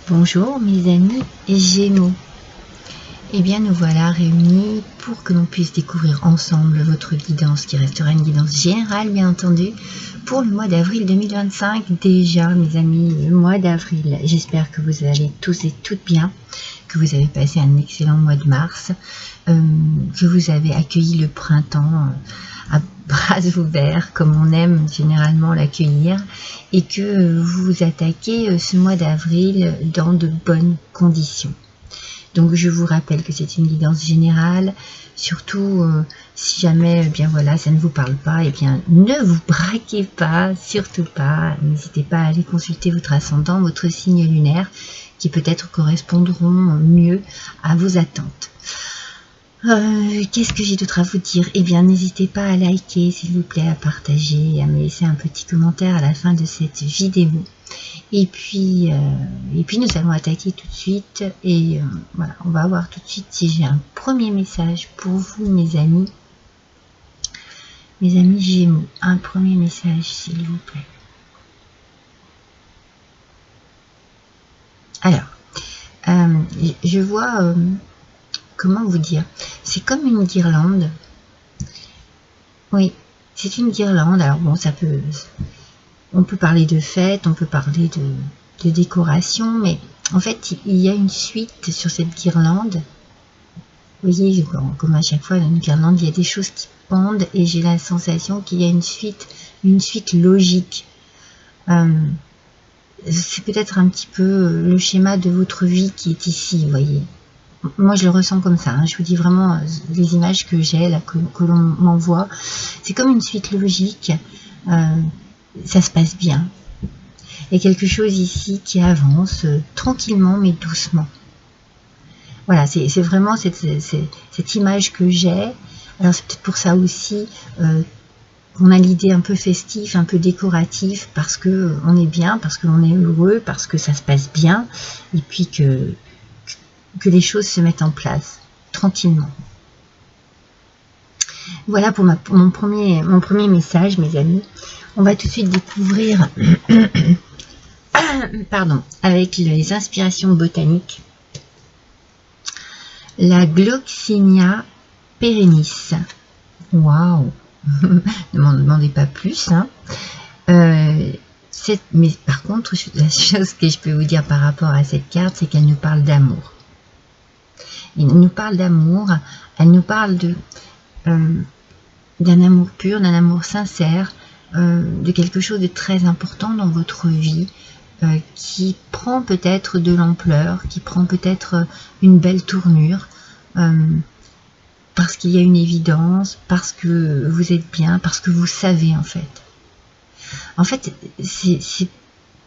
Bonjour mes amis Gémeaux. Eh bien nous voilà réunis pour que l'on puisse découvrir ensemble votre guidance qui restera une guidance générale bien entendu pour le mois d'avril 2025. Déjà mes amis, le mois d'avril, j'espère que vous allez tous et toutes bien, que vous avez passé un excellent mois de mars, que vous avez accueilli le printemps à bras ouverts comme on aime généralement l'accueillir et que vous attaquez ce mois d'avril dans de bonnes conditions. Donc je vous rappelle que c'est une guidance générale, surtout si jamais bien voilà, ça ne vous parle pas, et bien ne vous braquez pas, surtout pas, n'hésitez pas à aller consulter votre ascendant, votre signe lunaire, qui peut-être correspondront mieux à vos attentes. Qu'est-ce que j'ai d'autre à vous dire? Eh bien, n'hésitez pas à liker, s'il vous plaît, à partager et à me laisser un petit commentaire à la fin de cette vidéo. Et puis nous allons attaquer tout de suite. Et voilà, on va voir tout de suite si j'ai un premier message pour vous, mes amis Gémeaux. Un premier message, s'il vous plaît. Alors, je vois... comment vous dire? C'est comme une guirlande. Oui, c'est une guirlande. Alors bon, ça peut... On peut parler de fête, on peut parler de décoration, mais en fait, il y a une suite sur cette guirlande. Vous voyez, comme à chaque fois, dans une guirlande, il y a des choses qui pendent et j'ai la sensation qu'il y a une suite logique. C'est peut-être un petit peu le schéma de votre vie qui est ici, vous voyez. Moi, je le ressens comme ça. Je vous dis vraiment les images que j'ai, là, que l'on m'envoie. C'est comme une suite logique. Ça se passe bien. Il y a quelque chose ici qui avance tranquillement mais doucement. Voilà, c'est vraiment cette image que j'ai. Alors c'est peut-être pour ça aussi qu'on a l'idée un peu festif, un peu décoratif, parce que on est bien, parce que l'on est heureux, parce que ça se passe bien, et puis que les choses se mettent en place tranquillement. Voilà pour mon premier message, mes amis. On va tout de suite découvrir, pardon, avec les inspirations botaniques, la Gloxinia perennis. Waouh! Ne m'en demandez pas plus. Hein. Mais par contre, la chose que je peux vous dire par rapport à cette carte, c'est qu'elle nous parle d'amour. Elle nous parle d'amour, elle nous parle d'un amour pur, d'un amour sincère, de quelque chose de très important dans votre vie, qui prend peut-être de l'ampleur, qui prend peut-être une belle tournure, parce qu'il y a une évidence, parce que vous êtes bien, parce que vous savez en fait. En fait,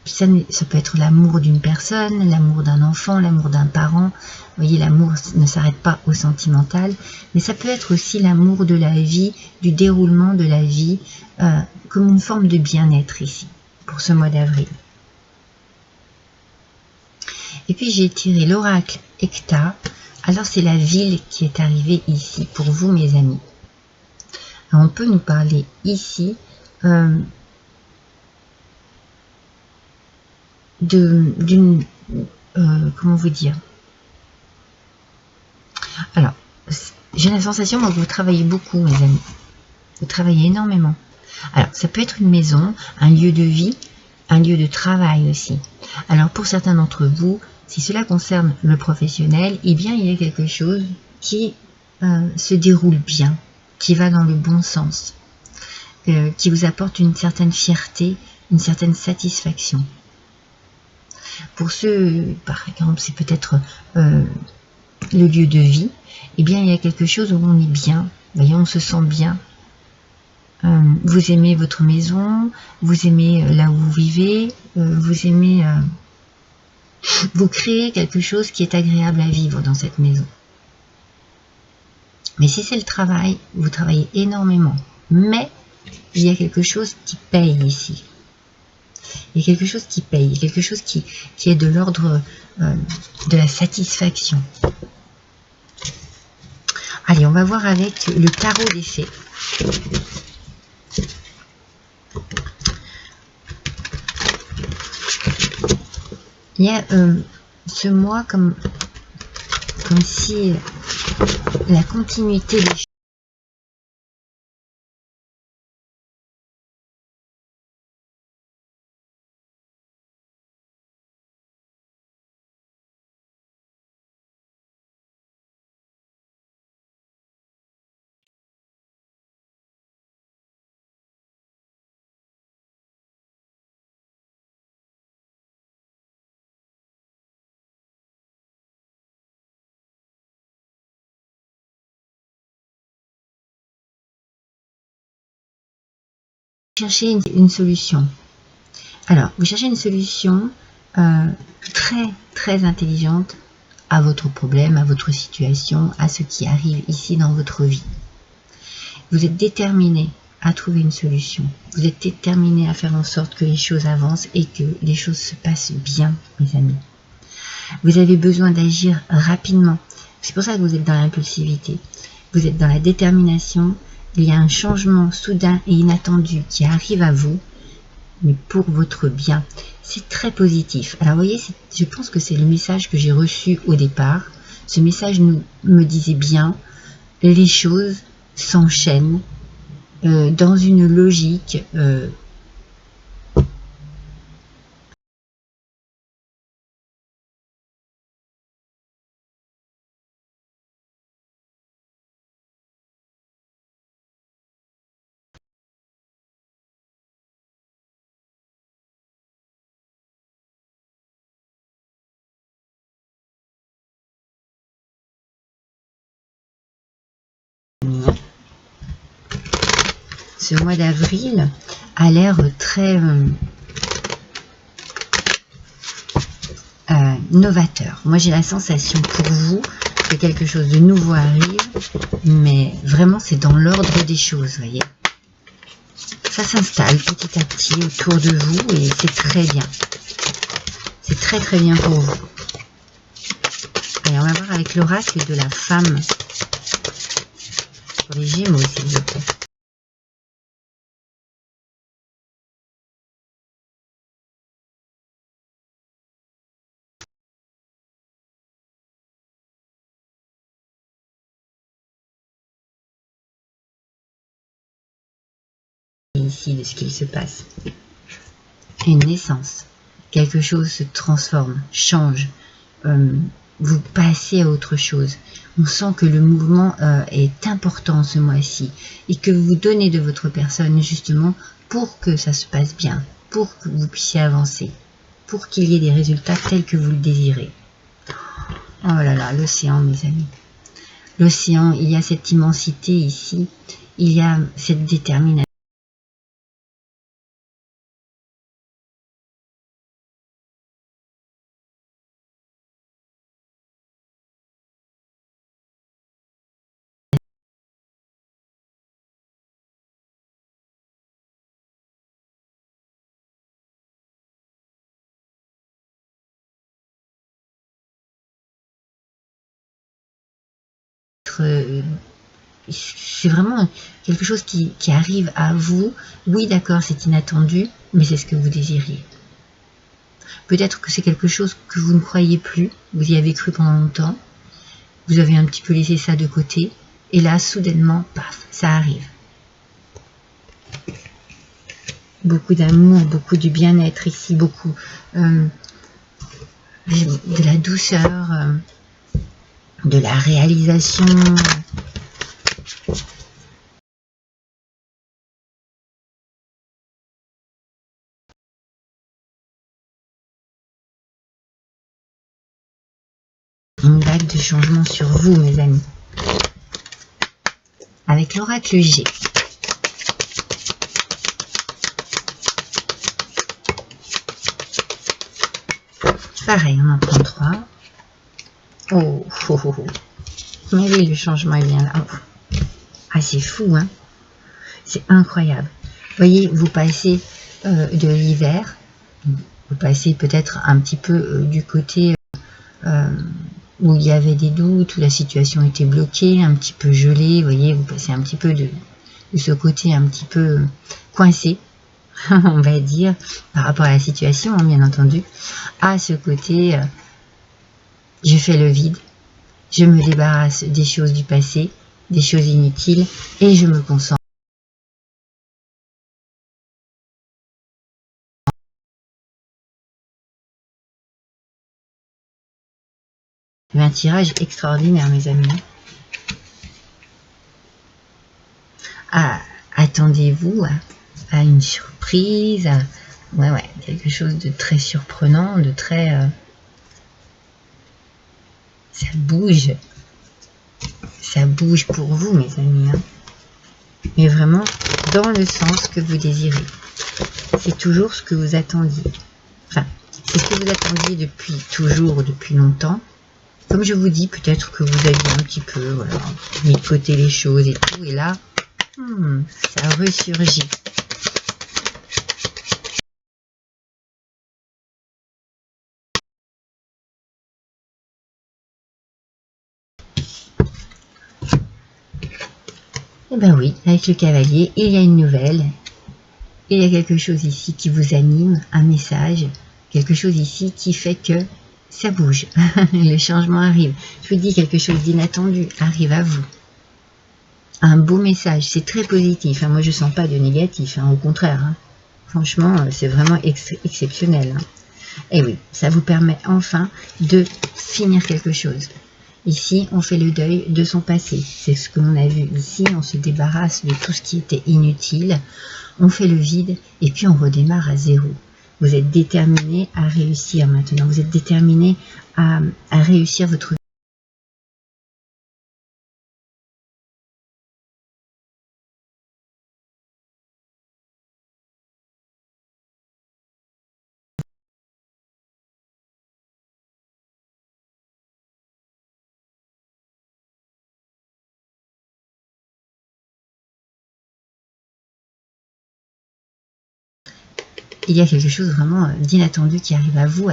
ça peut être l'amour d'une personne, l'amour d'un enfant, l'amour d'un parent. Vous voyez, l'amour ne s'arrête pas au sentimental, mais ça peut être aussi l'amour de la vie, du déroulement de la vie, comme une forme de bien-être ici, pour ce mois d'avril. Et puis j'ai tiré l'oracle Hecta. Alors c'est la ville qui est arrivée ici, pour vous mes amis. Alors, on peut nous parler ici d'une comment vous dire, alors j'ai la sensation que vous travaillez beaucoup mes amis, vous travaillez énormément. Alors ça peut être une maison, un lieu de vie, un lieu de travail aussi. Alors pour certains d'entre vous, si cela concerne le professionnel, eh bien il y a quelque chose qui se déroule bien, qui va dans le bon sens, qui vous apporte une certaine fierté, une certaine satisfaction. Pour ceux, par exemple, c'est peut-être le lieu de vie, eh bien, il y a quelque chose où on est bien, voyez, on se sent bien. Vous aimez votre maison, vous aimez là où vous vivez, vous aimez, vous créez quelque chose qui est agréable à vivre dans cette maison. Mais si c'est le travail, vous travaillez énormément, mais il y a quelque chose qui paye ici. Il y a quelque chose qui paye, quelque chose qui est de l'ordre de la satisfaction. Allez, on va voir avec le tarot des fées. Il y a ce mois comme si la continuité des choses chercher une solution. Alors, vous cherchez une solution très intelligente à votre problème, à votre situation, à ce qui arrive ici dans votre vie. Vous êtes déterminé à trouver une solution. Vous êtes déterminé à faire en sorte que les choses avancent et que les choses se passent bien, mes amis. Vous avez besoin d'agir rapidement. C'est pour ça que vous êtes dans l'impulsivité. Vous êtes dans la détermination. Il y a un changement soudain et inattendu qui arrive à vous, mais pour votre bien. C'est très positif. Alors vous voyez, je pense que c'est le message que j'ai reçu au départ. Ce message me disait bien, les choses s'enchaînent dans une logique ce mois d'avril a l'air très novateur. Moi j'ai la sensation pour vous que quelque chose de nouveau arrive, mais vraiment c'est dans l'ordre des choses, voyez. Ça s'installe petit à petit autour de vous et c'est très bien. C'est très bien pour vous. Allez, on va voir avec l'oracle de la femme pour les Gémeaux, s'il vous plaît. Ici de ce qu'il se passe. Une naissance. Quelque chose se transforme, change. Vous passez à autre chose. On sent que le mouvement est important ce mois-ci et que vous donnez de votre personne justement pour que ça se passe bien, pour que vous puissiez avancer, pour qu'il y ait des résultats tels que vous le désirez. Oh là là, l'océan, mes amis. L'océan, il y a cette immensité ici, il y a cette détermination. C'est vraiment quelque chose qui arrive à vous. Oui, d'accord, c'est inattendu, mais c'est ce que vous désiriez. Peut-être que c'est quelque chose que vous ne croyez plus, vous y avez cru pendant longtemps, vous avez un petit peu laissé ça de côté, et là, soudainement, paf, ça arrive. Beaucoup d'amour, beaucoup de bien-être ici, beaucoup de la douceur, de la réalisation. Une vague de changement sur vous, mes amis. Avec l'oracle G. Pareil, on en prend 3. Oh. Mais oui, le changement est bien là. Oh. Ah, c'est fou, hein. C'est incroyable. Vous voyez, vous passez de l'hiver, vous passez peut-être un petit peu du côté où il y avait des doutes, où la situation était bloquée, un petit peu gelée. Vous voyez, vous passez un petit peu de ce côté un petit peu coincé, on va dire, par rapport à la situation, hein, bien entendu, à ce côté je fais le vide, je me débarrasse des choses du passé, des choses inutiles, et je me concentre. Un tirage extraordinaire, mes amis. Attendez-vous à une surprise, ouais, quelque chose de très surprenant, de très... ça bouge pour vous, mes amis, hein. Mais vraiment dans le sens que vous désirez. C'est toujours ce que vous attendiez. Enfin, c'est ce que vous attendiez depuis toujours, depuis longtemps. Comme je vous dis, peut-être que vous aviez un petit peu, voilà, mis de côté les choses et tout, et là, ça ressurgit. Eh ben oui, avec le cavalier, il y a une nouvelle. Il y a quelque chose ici qui vous anime, un message, quelque chose ici qui fait que ça bouge. Le changement arrive. Je vous dis, quelque chose d'inattendu arrive à vous. Un beau message, c'est très positif. Moi, je ne sens pas de négatif, au contraire. Franchement, c'est vraiment exceptionnel. Et oui, ça vous permet enfin de finir quelque chose. Ici, on fait le deuil de son passé. C'est ce que l'on a vu ici. On se débarrasse de tout ce qui était inutile. On fait le vide et puis on redémarre à zéro. Vous êtes déterminé à réussir maintenant. Vous êtes déterminé à réussir votre vie. Il y a quelque chose vraiment d'inattendu qui arrive à vous.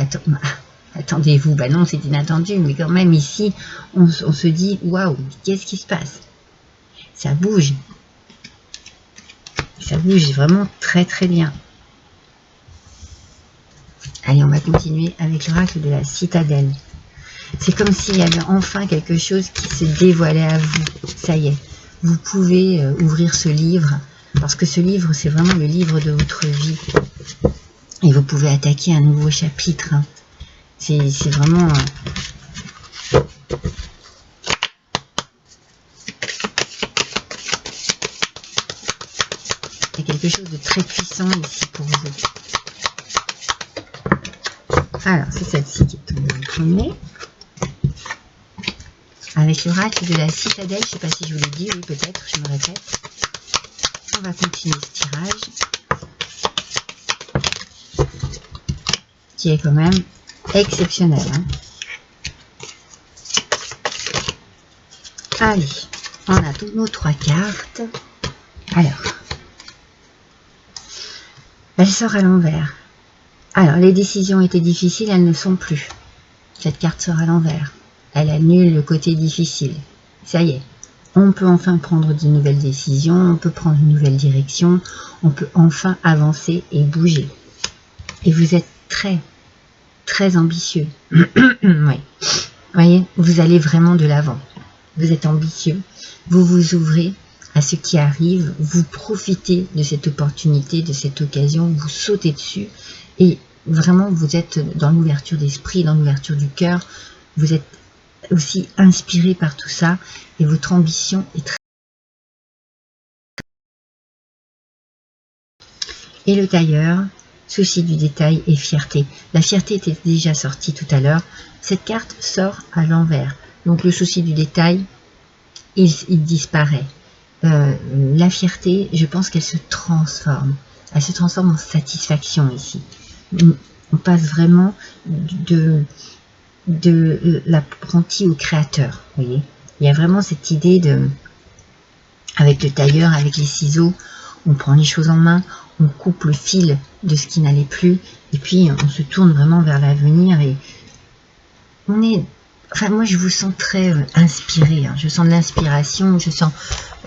Attendez-vous, bah non, c'est inattendu, mais quand même ici, on se dit, waouh, qu'est-ce qui se passe? Ça bouge. Ça bouge vraiment très très bien. Allez, on va continuer avec l'oracle de la citadelle. C'est comme s'il y avait enfin quelque chose qui se dévoilait à vous. Ça y est, vous pouvez ouvrir ce livre, parce que ce livre, c'est vraiment le livre de votre vie. Et vous pouvez attaquer un nouveau chapitre. C'est vraiment... il y a quelque chose de très puissant ici pour vous. Alors, c'est celle-ci qui est tombée en premier. Avec l'oracle de la citadelle, je ne sais pas si je vous l'ai dit, oui peut-être, je me répète. On va continuer ce tirage. Qui est quand même exceptionnel. Allez, on a toutes nos 3 cartes. Alors, elle sort à l'envers. Alors, les décisions étaient difficiles, elles ne sont plus. Cette carte sort à l'envers. Elle annule le côté difficile. Ça y est, on peut enfin prendre de nouvelles décisions, on peut prendre une nouvelle direction, on peut enfin avancer et bouger. Et vous êtes très ambitieux. Oui. Voyez, vous allez vraiment de l'avant. Vous êtes ambitieux, vous vous ouvrez à ce qui arrive, vous profitez de cette opportunité, de cette occasion, vous sautez dessus et vraiment vous êtes dans l'ouverture d'esprit, dans l'ouverture du cœur, vous êtes aussi inspiré par tout ça et votre ambition est très... Et le tailleur, souci du détail et fierté. La fierté était déjà sortie tout à l'heure. Cette carte sort à l'envers. Donc le souci du détail, il disparaît. La fierté, je pense qu'elle se transforme. Elle se transforme en satisfaction ici. On passe vraiment de l'apprenti au créateur. Vous voyez, il y a vraiment cette idée de... Avec le tailleur, avec les ciseaux, on prend les choses en main, on coupe le fil de ce qui n'allait plus, et puis on se tourne vraiment vers l'avenir, et on est... Enfin, moi, je vous sens très inspiré, je sens de l'inspiration, je sens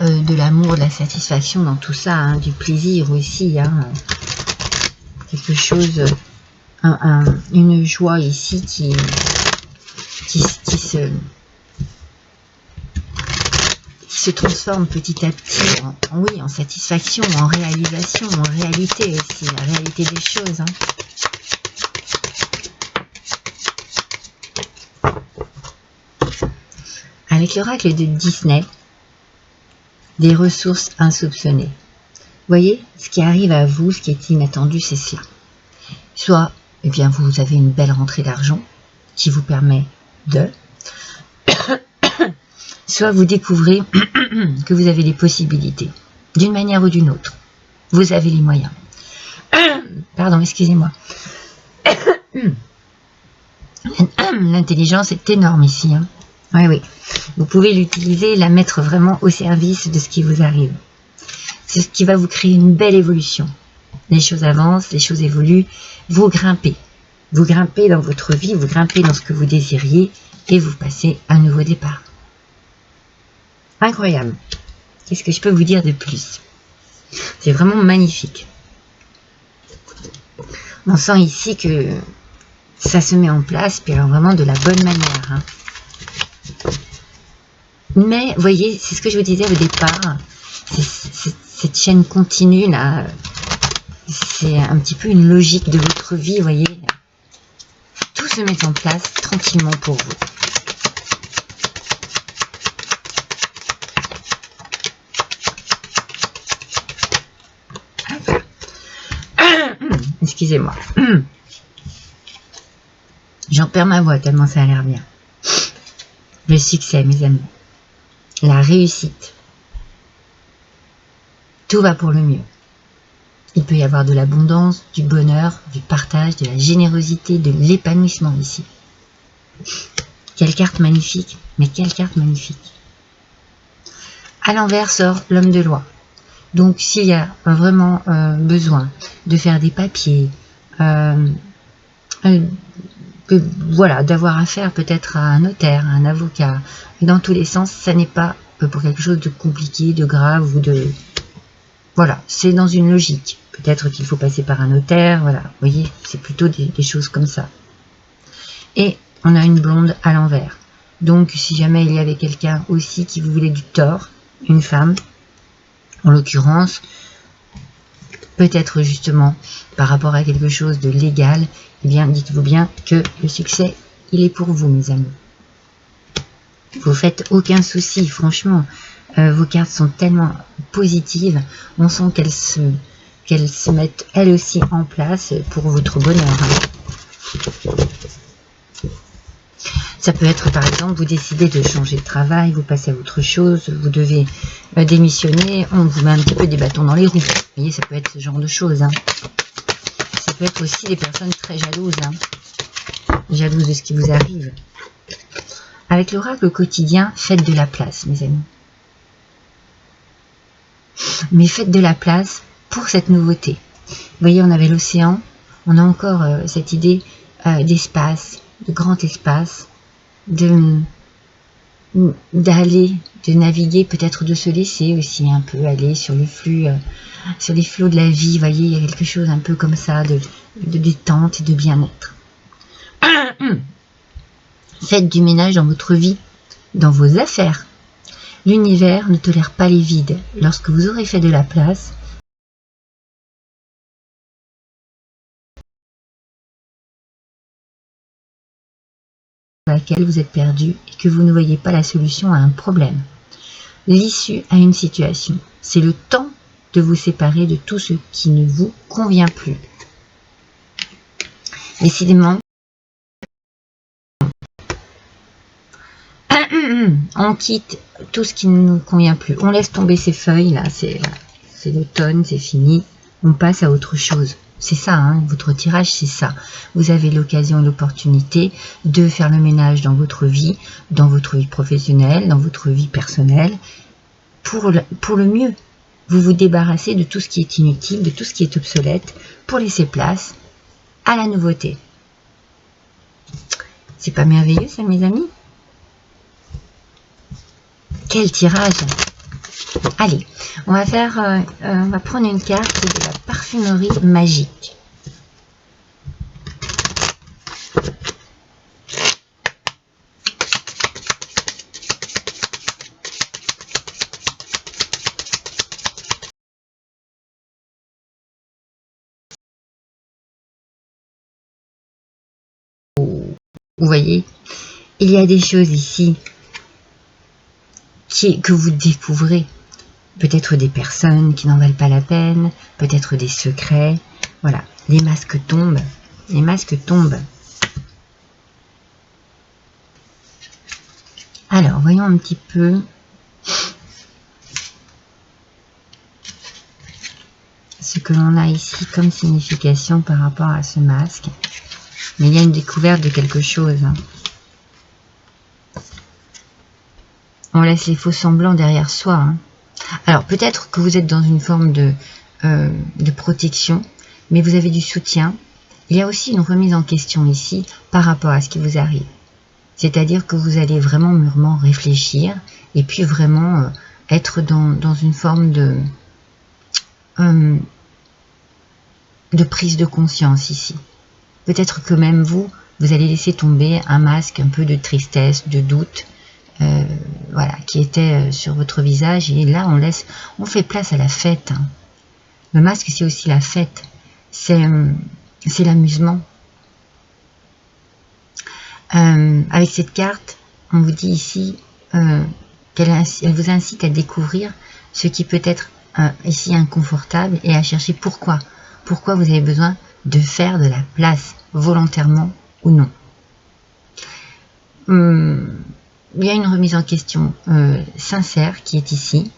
de l'amour, de la satisfaction dans tout ça, du plaisir aussi, quelque chose, une joie ici se transforme petit à petit oui, en satisfaction, en réalisation, en réalité aussi, la réalité des choses. Avec l'oracle de Disney, des ressources insoupçonnées. Vous voyez, ce qui arrive à vous, ce qui est inattendu, c'est cela. Soit, eh bien, vous avez une belle rentrée d'argent qui vous permet de... Soit vous découvrez que vous avez des possibilités, d'une manière ou d'une autre. Vous avez les moyens. Pardon, excusez-moi. L'intelligence est énorme ici. Oui, oui. Vous pouvez l'utiliser, la mettre vraiment au service de ce qui vous arrive. C'est ce qui va vous créer une belle évolution. Les choses avancent, les choses évoluent. Vous grimpez. Vous grimpez dans votre vie, vous grimpez dans ce que vous désiriez et vous passez un nouveau départ. Incroyable. Qu'est-ce que je peux vous dire de plus? C'est vraiment magnifique. On sent ici que ça se met en place, puis alors vraiment de la bonne manière. Mais, vous voyez, c'est ce que je vous disais au départ, cette chaîne continue, là, c'est un petit peu une logique de votre vie, vous voyez. Tout se met en place tranquillement pour vous. Excusez-moi. J'en perds ma voix tellement ça a l'air bien. Le succès, mes amis. La réussite. Tout va pour le mieux. Il peut y avoir de l'abondance, du bonheur, du partage, de la générosité, de l'épanouissement ici. Quelle carte magnifique, mais quelle carte magnifique. À l'envers sort l'homme de loi. Donc s'il y a vraiment besoin de faire des papiers, voilà, d'avoir affaire peut-être à un notaire, à un avocat, dans tous les sens, ça n'est pas pour quelque chose de compliqué, de grave ou de... Voilà, c'est dans une logique. Peut-être qu'il faut passer par un notaire, voilà, vous voyez, c'est plutôt des choses comme ça. Et on a une blonde à l'envers. Donc, si jamais il y avait quelqu'un aussi qui vous voulait du tort, une femme, en l'occurrence, peut-être justement par rapport à quelque chose de légal, eh bien, dites-vous bien que le succès, il est pour vous, mes amis. Vous faites aucun souci, franchement. Vos cartes sont tellement positives, on sent qu'elles se mettent elles aussi en place pour votre bonheur. Ça peut être par exemple, vous décidez de changer de travail, vous passez à autre chose, vous devez démissionner, on vous met un petit peu des bâtons dans les roues. Vous voyez, ça peut être ce genre de choses. Ça peut être aussi des personnes très jalouses, jalouses de ce qui vous arrive. Avec l'oracle au quotidien, faites de la place, mes amis. Mais faites de la place pour cette nouveauté. Vous voyez, on avait l'océan, on a encore cette idée d'espace, de grand espace, d'aller, de naviguer, peut-être de se laisser aussi un peu aller sur le flux, sur les flots de la vie. Vous voyez, il y a quelque chose un peu comme ça, de détente et de bien-être. Faites du ménage dans votre vie, dans vos affaires. L'univers ne tolère pas les vides. Lorsque vous aurez fait de la place, dans laquelle vous êtes perdu et que vous ne voyez pas la solution à un problème, l'issue à une situation, c'est le temps de vous séparer de tout ce qui ne vous convient plus. Décidément, on quitte tout ce qui ne nous convient plus. On laisse tomber ces feuilles là, c'est l'automne, c'est fini. On passe à autre chose. C'est ça, votre tirage, c'est ça. Vous avez l'occasion et l'opportunité de faire le ménage dans votre vie professionnelle, dans votre vie personnelle, pour le mieux. Vous vous débarrassez de tout ce qui est inutile, de tout ce qui est obsolète, pour laisser place à la nouveauté. C'est pas merveilleux ça, mes amis? Quel tirage! Allez, on va prendre une carte de la parfumerie magique. Vous voyez, il y a des choses ici que vous découvrez. Peut-être des personnes qui n'en valent pas la peine, peut-être des secrets. Voilà, les masques tombent. Les masques tombent. Alors, voyons un petit peu ce que l'on a ici comme signification par rapport à ce masque. Mais il y a une découverte de quelque chose. On laisse les faux semblants derrière soi. Alors, peut-être que vous êtes dans une forme de protection, mais vous avez du soutien. Il y a aussi une remise en question ici par rapport à ce qui vous arrive. C'est-à-dire que vous allez vraiment mûrement réfléchir et puis vraiment être dans une forme de prise de conscience ici. Peut-être que même vous allez laisser tomber un masque un peu de tristesse, de doute, voilà, qui était sur votre visage. Et là, on fait place à la fête. Le masque, c'est aussi la fête. C'est l'amusement. Avec cette carte, on vous dit ici elle vous incite à découvrir ce qui peut être ici inconfortable et à chercher pourquoi. Pourquoi vous avez besoin de faire de la place, volontairement ou non. Il y a une remise en question sincère qui est ici.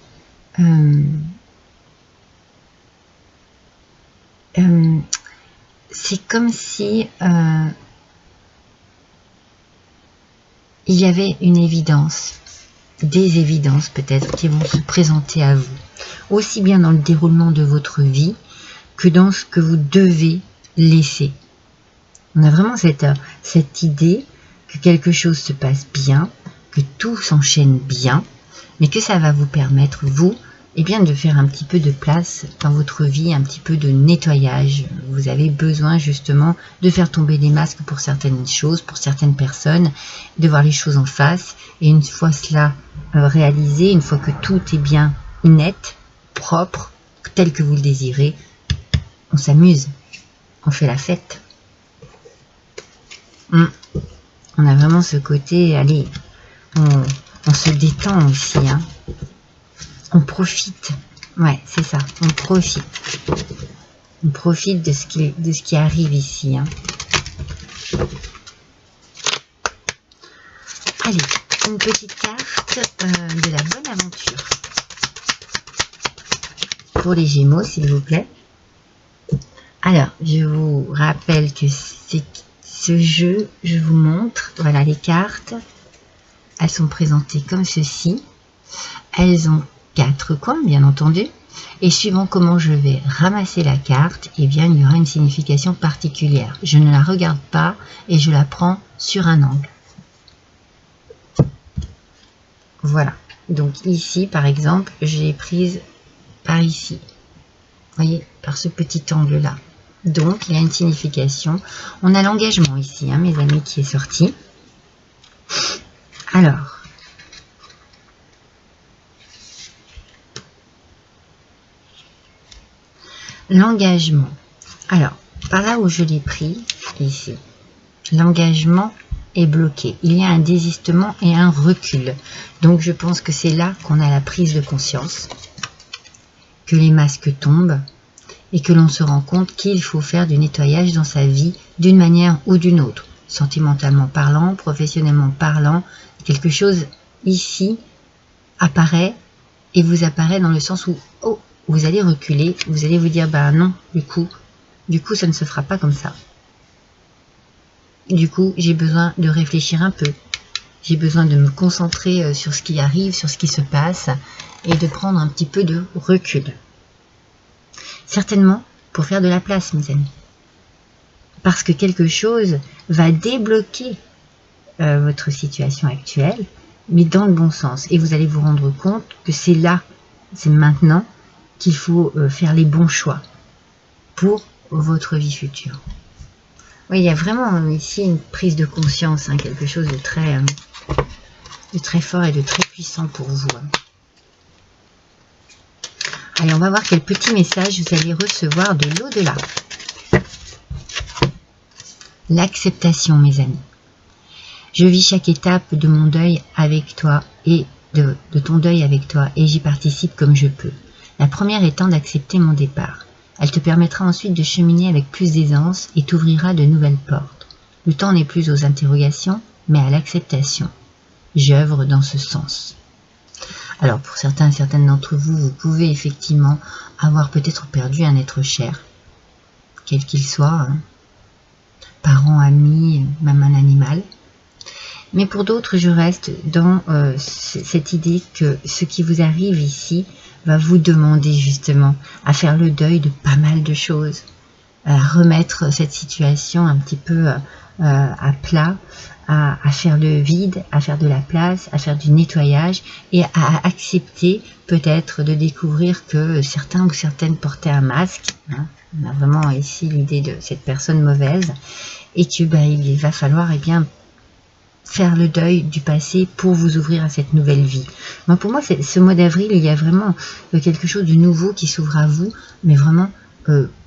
C'est comme si il y avait une évidence, des évidences peut-être qui vont se présenter à vous, aussi bien dans le déroulement de votre vie que dans ce que vous devez laisser. On a vraiment cette idée que quelque chose se passe bien, que tout s'enchaîne bien, mais que ça va vous permettre, vous, de faire un petit peu de place dans votre vie, un petit peu de nettoyage. Vous avez besoin justement de faire tomber des masques pour certaines choses, pour certaines personnes, de voir les choses en face. Et une fois cela réalisé, une fois que tout est bien net, propre, tel que vous le désirez, on s'amuse, on fait la fête. On a vraiment ce côté, allez, on se détend aussi, on profite, ouais, c'est ça, on profite. On profite de ce qui arrive ici. Allez, une petite carte de la bonne aventure. Pour les Gémeaux, s'il vous plaît. Alors, je vous rappelle que c'est ce jeu, je vous montre, voilà les cartes. Elles sont présentées comme ceci. Elles ont 4 coins, bien entendu. Et suivant comment je vais ramasser la carte, il y aura une signification particulière. Je ne la regarde pas et je la prends sur un angle. Voilà. Donc ici, par exemple, j'ai prise par ici. Vous voyez, par ce petit angle-là. Donc, il y a une signification. On a l'engagement ici, mes amis, qui est sorti. Alors, l'engagement. Alors, par là où je l'ai pris, ici, l'engagement est bloqué. Il y a un désistement et un recul. Donc, je pense que c'est là qu'on a la prise de conscience, que les masques tombent et que l'on se rend compte qu'il faut faire du nettoyage dans sa vie d'une manière ou d'une autre. Sentimentalement parlant, professionnellement parlant, quelque chose ici apparaît et vous apparaît dans le sens où vous allez reculer, vous allez vous dire non, du coup ça ne se fera pas comme ça. Du coup, j'ai besoin de réfléchir un peu. J'ai besoin de me concentrer sur ce qui arrive, sur ce qui se passe et de prendre un petit peu de recul. Certainement pour faire de la place, mes amis. Parce que quelque chose va débloquer votre situation actuelle, mais dans le bon sens. Et vous allez vous rendre compte que c'est là, c'est maintenant qu'il faut faire les bons choix pour votre vie future. Oui, il y a vraiment ici une prise de conscience, quelque chose de très fort et de très puissant pour vous. Allez, on va voir quel petit message vous allez recevoir de l'au-delà. l'acceptation, mes amis. Je vis chaque étape de mon deuil avec toi et de ton deuil avec toi et j'y participe comme je peux. La première étant d'accepter mon départ. Elle te permettra ensuite de cheminer avec plus d'aisance et t'ouvrira de nouvelles portes. Le temps n'est plus aux interrogations, mais à l'acceptation. J'œuvre dans ce sens. Alors pour certains et certaines d'entre vous, vous pouvez effectivement avoir peut-être perdu un être cher, quel qu'il soit, hein, parents, amis, même un animal. Mais pour d'autres, je reste dans cette idée que ce qui vous arrive ici va vous demander justement à faire le deuil de pas mal de choses, à remettre cette situation un petit peu à plat, à faire le vide, à faire de la place, à faire du nettoyage et à accepter peut-être de découvrir que certains ou certaines portaient un masque. Hein. On a vraiment ici l'idée de cette personne mauvaise et que il va falloir faire le deuil du passé pour vous ouvrir à cette nouvelle vie. Moi, pour moi, ce mois d'avril, il y a vraiment quelque chose de nouveau qui s'ouvre à vous, mais vraiment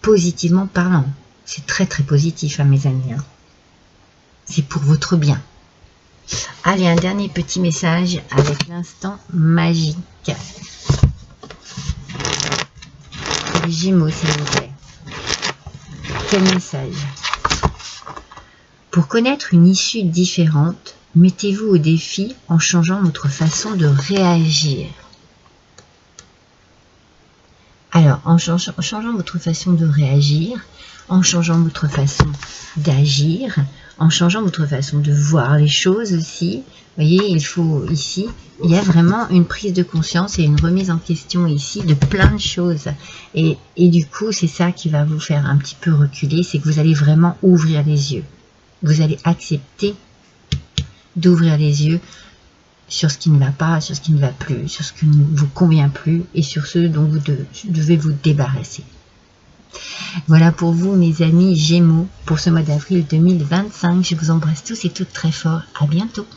positivement parlant. C'est très très positif, hein, mes amis. Hein. C'est pour votre bien. Allez, un dernier petit message avec l'instant magique. Les Gémeaux, s'il vous plaît. Quel message? Pour connaître une issue différente, mettez-vous au défi en changeant votre façon de réagir. Alors, en changeant votre façon de réagir, en changeant votre façon d'agir, en changeant votre façon de voir les choses aussi, vous voyez, il y a vraiment une prise de conscience et une remise en question ici de plein de choses. Et du coup, c'est ça qui va vous faire un petit peu reculer, c'est que vous allez vraiment ouvrir les yeux. Vous allez accepter d'ouvrir les yeux sur ce qui ne va pas, sur ce qui ne va plus, sur ce qui ne vous convient plus et sur ce dont vous devez vous débarrasser. Voilà pour vous, mes amis Gémeaux, pour ce mois d'avril 2025. Je vous embrasse tous et toutes très fort. À bientôt.